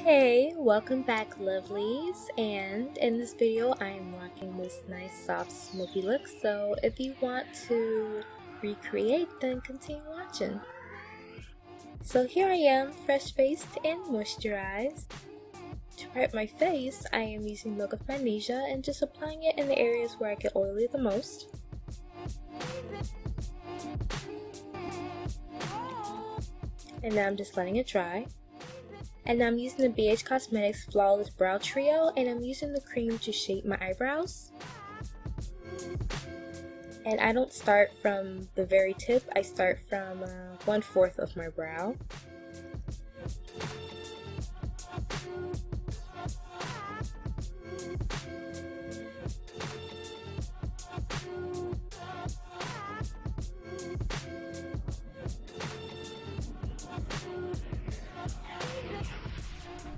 Hey, welcome back lovelies, and in this video I am rocking this nice soft smoky look, so if you want to recreate then continue watching. So here I am, fresh faced and moisturized. To prep my face I am using milk of magnesia and just applying it in the areas where I get oily the most. And now I'm just letting it dry. And now I'm using the BH Cosmetics Flawless Brow Trio, and I'm using the cream to shape my eyebrows. And I don't start from the very tip, I start from 1/4 of my brow.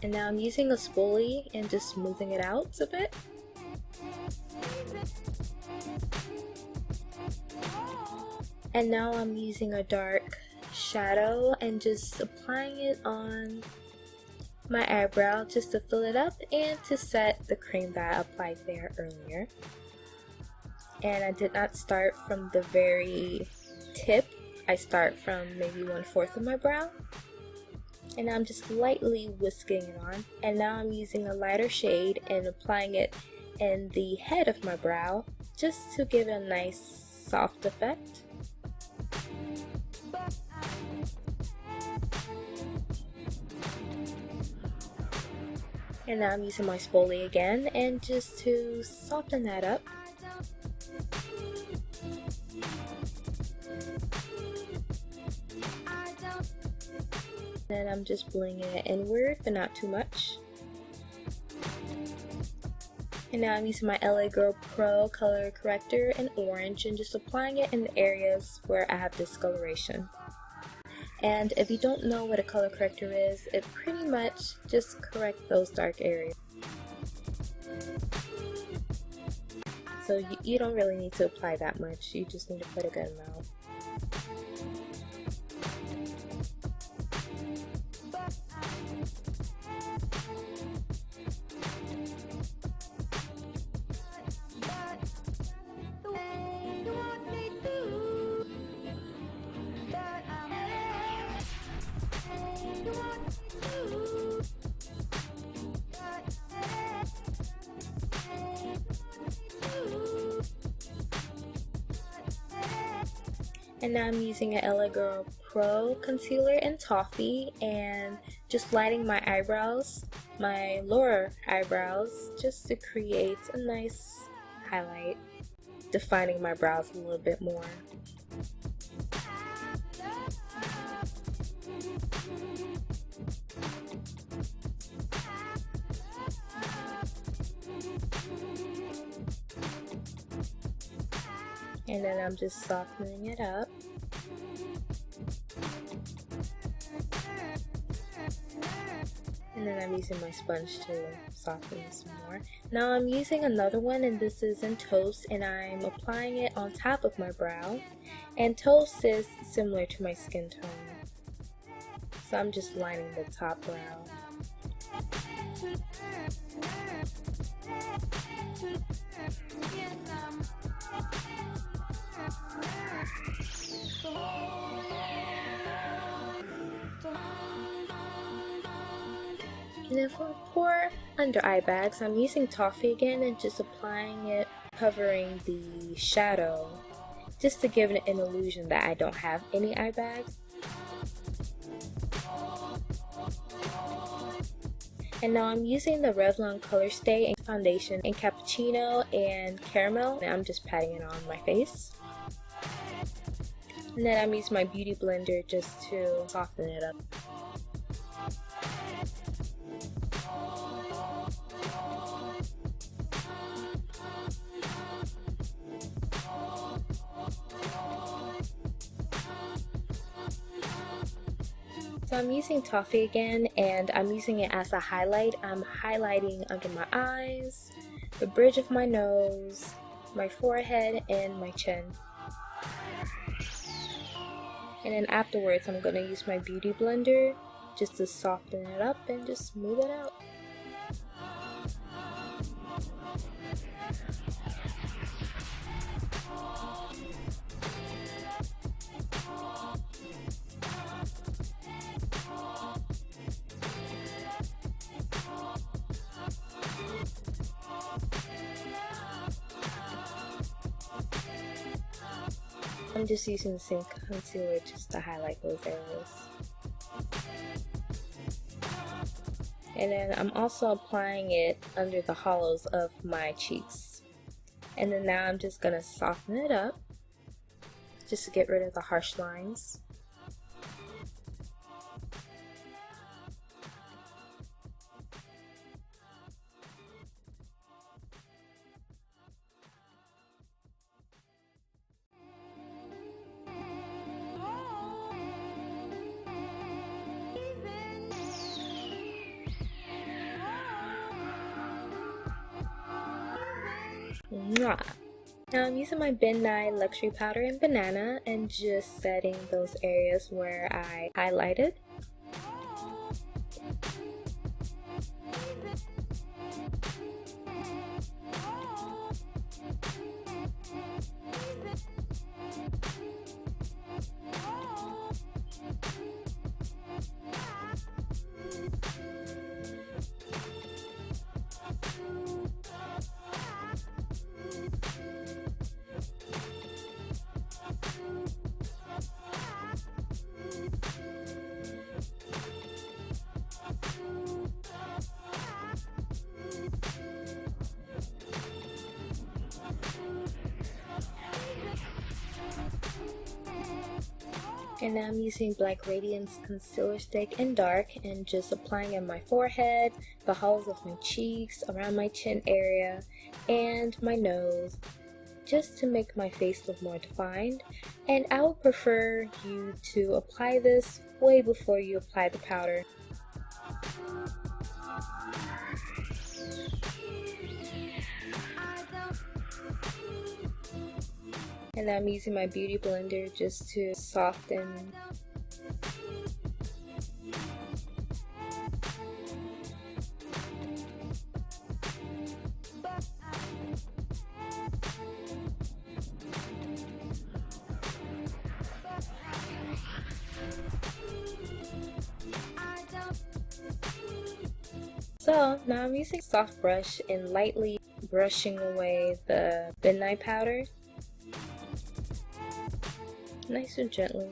And now I'm using a spoolie and just smoothing it out a bit. And now I'm using a dark shadow and just applying it on my eyebrow just to fill it up and to set the cream that I applied there earlier. And I did not start from the very tip, I start from maybe 1/4 of my brow. And I'm just lightly whisking it on, and now I'm using a lighter shade and applying it in the head of my brow just to give it a nice soft effect. And now I'm using my spoolie again and just to soften that up. Then I'm just blending it inward, but not too much. And now I'm using my LA Girl Pro Color Corrector in orange and just applying it in the areas where I have discoloration. And if you don't know what a color corrector is, it pretty much just corrects those dark areas. So you don't really need to apply that much, you just need to put a good amount. And now I'm using an LA Girl Pro Concealer in Toffee and just lighting my eyebrows, my lower eyebrows, just to create a nice highlight, defining my brows a little bit more. And then I'm just softening it up. And then I'm using my sponge to soften this more. Now I'm using another one, and this is in Toast, and I'm applying it on top of my brow. And Toast is similar to my skin tone, so I'm just lining the top brow. And then for under eye bags, I'm using Toffee again and just applying it, covering the shadow, just to give it an illusion that I don't have any eye bags. And now I'm using the Revlon Colorstay foundation in Cappuchino and Caramel, and I'm just patting it on my face. And then I'm using my beauty blender just to soften it up. So I'm using Toffee again, and I'm using it as a highlight. I'm highlighting under my eyes, the bridge of my nose, my forehead, and my chin. And then afterwards I'm going to use my beauty blender just to soften it up and just smooth it out. I'm just using the same concealer just to highlight those areas. And then I'm also applying it under the hollows of my cheeks. And then now I'm just gonna soften it up just to get rid of the harsh lines. Mwah. Now I'm using my Midnight Luxury Powder in Banana and just setting those areas where I highlighted. And now I'm using Black Radiance Concealer Stick in dark and just applying it on my forehead, the hollows of my cheeks, around my chin area, and my nose, just to make my face look more defined. And I would prefer you to apply this way before you apply the powder. And I'm using my beauty blender just to soften. So now I'm using soft brush and lightly brushing away the midnight powder. Nice and gently,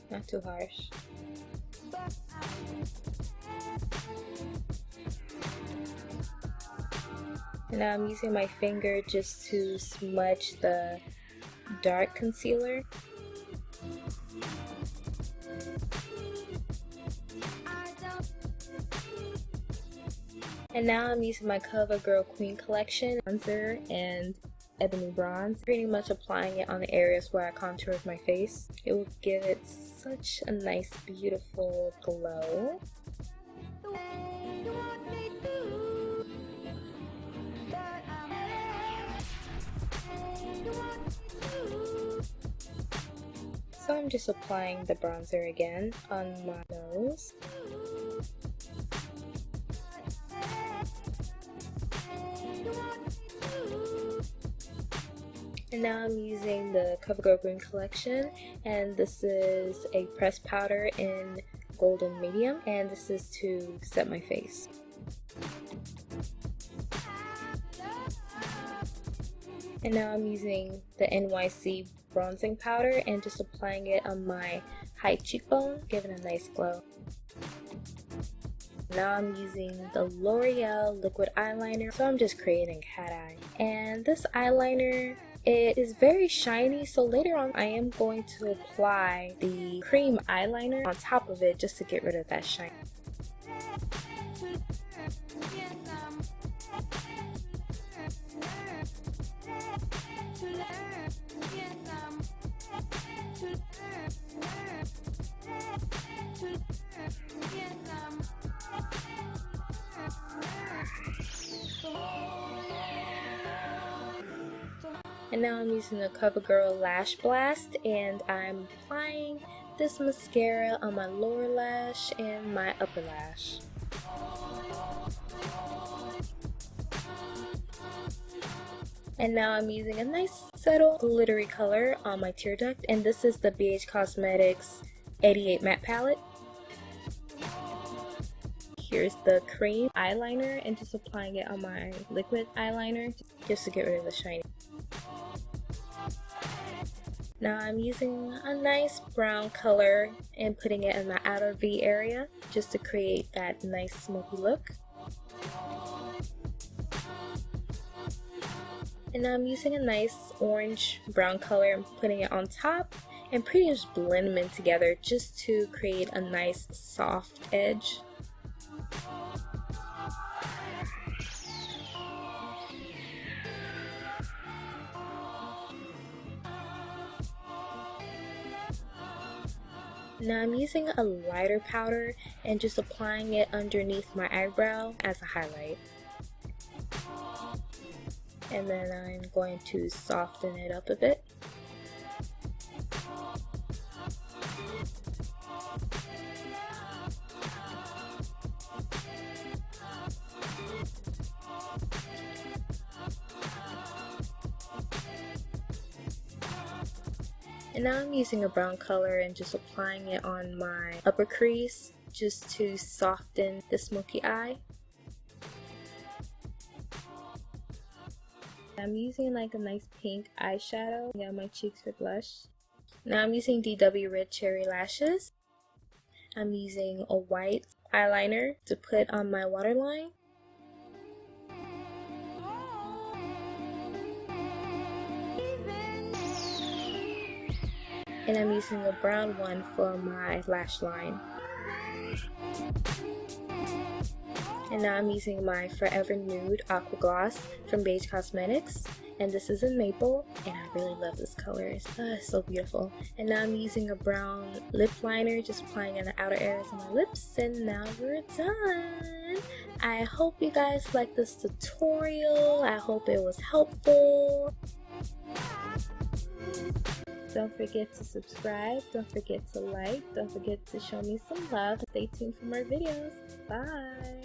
not too harsh. And now I'm using my finger just to smudge the dark concealer. And now I'm using my Covergirl Queen Collection bronzer and Ebony bronze, pretty much applying it on the areas where I contoured my face. It will give it such a nice, beautiful glow. So I'm just applying the bronzer again on my nose. And now I'm using the Covergirl Green Collection, and this is a pressed powder in golden medium, and this is to set my face. And now I'm using the NYC bronzing powder and just applying it on my high cheekbone, giving a nice glow. Now I'm using the L'Oreal liquid eyeliner, so I'm just creating cat eye. And this eyeliner, it is very shiny, so later on I am going to apply the cream eyeliner on top of it just to get rid of that shine. And now I'm using the Covergirl Lash Blast, and I'm applying this mascara on my lower lash and my upper lash. And now I'm using a nice subtle glittery color on my tear duct, and this is the BH Cosmetics 88 matte palette. Here's the cream eyeliner, and just applying it on my liquid eyeliner just to get rid of the shiny. Now I'm using a nice brown color and putting it in my outer V area just to create that nice smoky look. And now I'm using a nice orange brown color and putting it on top and pretty much blend them in together just to create a nice soft edge. Now I'm using a lighter powder and just applying it underneath my eyebrow as a highlight. And then I'm going to soften it up a bit. And now I'm using a brown color and just applying it on my upper crease just to soften the smoky eye. I'm using like a nice pink eyeshadow on my cheeks for blush. Now I'm using DW Red Cherry Lashes. I'm using a white eyeliner to put on my waterline. And I'm using a brown one for my lash line. And now I'm using my Forever Nude Aqua Gloss from BH Cosmetics. And this is in maple, and I really love this color. It's so beautiful. And now I'm using a brown lip liner, just applying on the outer areas of my lips. And now we're done. I hope you guys liked this tutorial. I hope it was helpful. Don't forget to subscribe, don't forget to like, don't forget to show me some love. Stay tuned for more videos. Bye!